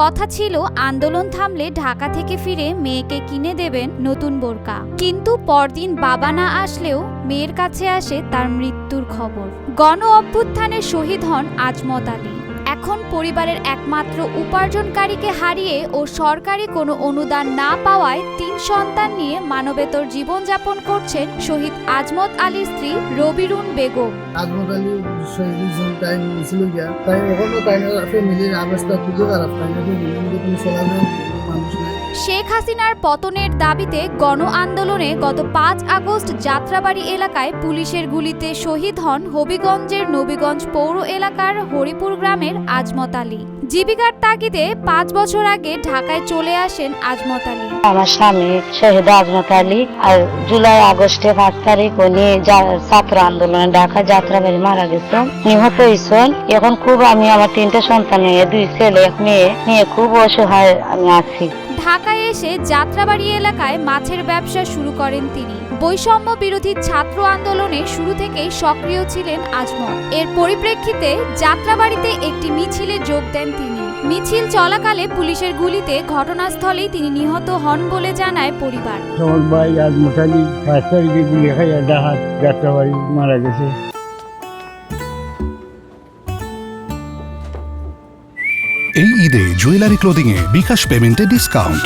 কথা ছিল আন্দোলন থামলে ঢাকা থেকে ফিরে মেয়েকে কিনে দেবেন নতুন বোরকা, কিন্তু পরদিন বাবা না আসলেও মেয়ের কাছে আসে তার মৃত্যুর খবর। গণ অভ্যুত্থানে শহীদ হন আজমত আলী। এখন পরিবারের একমাত্র উপার্জনকারীকে হারিয়ে ও সরকারি কোনো অনুদান না পাওয়ায় ৩ সন্তান নিয়ে মানবেতর জীবনযাপন করছেন শহীদ আজমত আলীর স্ত্রী রবিরুন বেগম। আজমত আলী শহীদ টাইম ছিল গিয়া তাই ওখানে তাই ফ্যামিলির অবস্থা খুবই খারাপ, তাই ফ্যামিলির কোনো চলাচল মানুষ নাই। শেখ হাসিনার পতনের দাবিতে গণ আন্দোলনে গত ৫ আগস্ট যাত্রাবাড়ি এলাকায় পুলিশের গুলিতে শহীদ হন হবিগঞ্জের নবীগঞ্জ পৌর এলাকার হরিপুর গ্রামের আজমত আলী। জীবিকার তাগিদে ৫ বছর আগে ঢাকায় চলে আসেন আজমত আলী। আমার স্বামী শহীদ আজমত আলী আর জুলাই আগস্টে ৫ তারিখ উনি ছাত্র আন্দোলনে ঢাকা যাত্রাবাড়ি মারা গেছেন, নিহত হয়েছেন। এখন খুব আমি আমার ৩টা সন্তান নিয়ে ২ ছেলে ১ মেয়ে নিয়ে খুব অসহায় আমি আছি। ঢাকায় এসে যাত্রাবাড়ি এলাকায় মাছের ব্যবসা শুরু করেন তিনি। বৈষম্য বিরোধী ছাত্র আন্দোলনে শুরু থেকেই সক্রিয় ছিলেন আজমত। এর পরিপ্রেক্ষিতে যাত্রাবাড়িতে একটি মিছিলে যোগ দেন তিনি। মিছিল চলাকালে পুলিশের গুলিতে ঘটনাস্থলেই তিনি নিহত হন বলে জানায় পরিবার। আমার ভাই আজমত আলী ৫ তারিখে গুলি খাইয়া ঢাকা যাত্রাবাড়ি মারা গেছে। এই ঈদে জুয়েলারি ক্লোদিং এ বিকাশ পেমেন্টে ডিসকাউন্ট।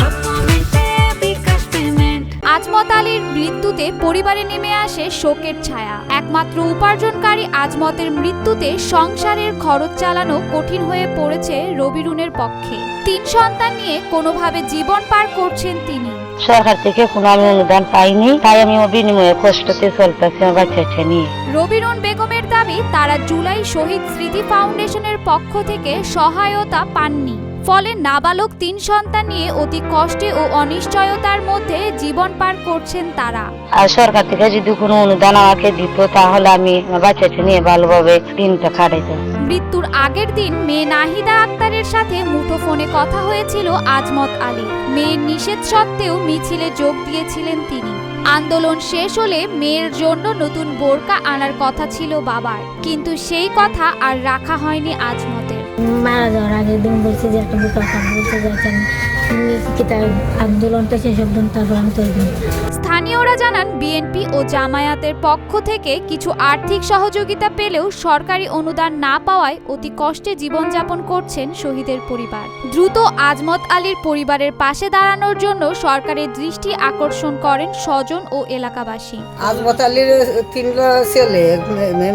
আজমত আলীর মৃত্যুতে পরিবারে নেমে আসে শোকের ছায়া। একমাত্র উপার্জনকারী আজমতের মৃত্যুতে সংসারের খরচ চালানো কঠিন হয়ে পড়েছে রবিরুনের পক্ষে। ৩ সন্তান নিয়ে কোনোভাবে জীবন পার করছেন তিনি। সরকার থেকে কোনো আমি অনুদান পাইনি, তাই আমি বিনিময়ে কষ্টতে চলতেছি আমার বাচ্চাটা নিয়ে। রবিরুন বেগমের দাবি, তারা জুলাই শহীদ স্মৃতি ফাউন্ডেশনের পক্ষ থেকে সহায়তা পাননি। ফলে নাবালক ৩ সন্তান নিয়ে অতি কষ্টে ও অনিশ্চয়তার মধ্যে জীবন পার করছেন তারা। আর সরকার থেকে যদি কোনো অনুদান আমাকে দিত তাহলে আমি আমার বাচ্চাটা নিয়ে ভালোভাবে দিনটা কাটাইতাম। মৃত্যুর আগের দিন মেয়ে নাহিদা আক্তারের সাথে মুঠোফোনে কথা হয়েছিল আজমত আলী। মেয়ের নিষেধ সত্ত্বেও মিছিলে যোগ দিয়েছিলেন তিনি। আন্দোলন শেষ হলে মেয়ের জন্য নতুন বোরকা আনার কথা ছিল বাবার, কিন্তু সেই কথা আর রাখা হয়নি আজমতের। মারা যাওয়ার আগের দিন বলছে যে একটা বোরকা বলতে যাচ্ছেন আন্দোলনটা শেষ অবধি, তারপর আমি তৈরি। স্থানীয়রা জানান, বিএনপি ও জামায়াতের পক্ষ থেকে কিছু আর্থিক সহযোগিতা পেলেও সরকারি অনুদান না পাওয়ায় অতি কষ্টে জীবনযাপন করছেন শহীদের পরিবার। দ্রুত আজমত আলীর পরিবারের পাশে দাঁড়ানোর জন্য সরকারের দৃষ্টি আকর্ষণ করেন স্বজন ও এলাকাবাসী। আজমত আলীর ৩ ছেলে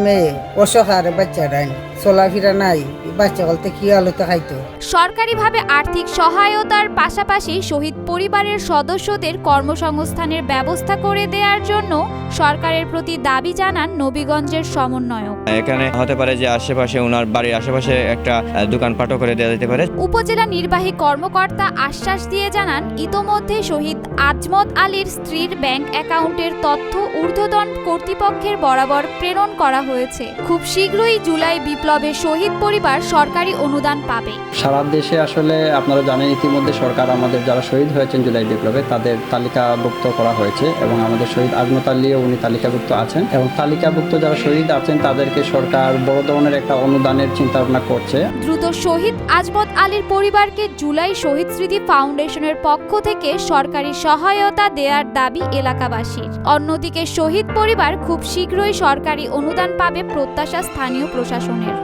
মেয়ে অসহায় বাচ্চারা চলাফেরা নাই, বাচ্চা বলতে কি আলোতে খাইতো। সরকারিভাবে আর্থিক সহায়তার পাশাপাশি শহীদ পরিবারের সদস্যদের কর্মসংস্থানের ব্যবস্থা করে দেওয়ার জন্য সরকারের প্রতি দাবি জানান নবীগঞ্জের সমন্বয়ক। এখানে হতে পারে যে আশেপাশে ওনার বাড়ির আশেপাশে একটা দোকানপাটও করে দেওয়া যেতে পারে। উপজেলা নির্বাহী কর্মকর্তা আশ্বাস দিয়ে জানান, ইতোমধ্যে শহীদ আজমত আলীর স্ত্রীর ব্যাংক অ্যাকাউন্টের তথ্য ঊর্ধ্বতন কর্তৃপক্ষের বরাবর প্রেরণ করা হয়েছে। খুব শীঘ্রই জুলাই বিপ্লবে শহীদ পরিবার সরকারি অনুদান পাবে। সারা দেশে আসলে আপনারা জানেন ইতিমধ্যে সরকার আমাদের যারা শহীদ হয়েছেন জুলাই বিপ্লবে তাদের তালিকাভুক্ত করা হয়েছে এবং আমাদের শহীদ আজমত আলীও উনি তালিকাভুক্ত আছেন এবং তালিকাভুক্ত যারা শহীদ আছেন তাদেরকে সরকার বড় ধরনের একটা অনুদানের চিন্তা ভাবনা করছে। দ্রুত শহীদ আজমত আলীর পরিবারকে জুলাই শহীদ স্মৃতি ফাউন্ডেশনের পক্ষ থেকে সরকারি সহায়তা দেওয়ার দাবি এলাকাবাসীর। অন্যদিকে শহীদ পরিবার খুব শীঘ্রই সরকারি অনুদান পাবে প্রত্যাশা স্থানীয় প্রশাসনের।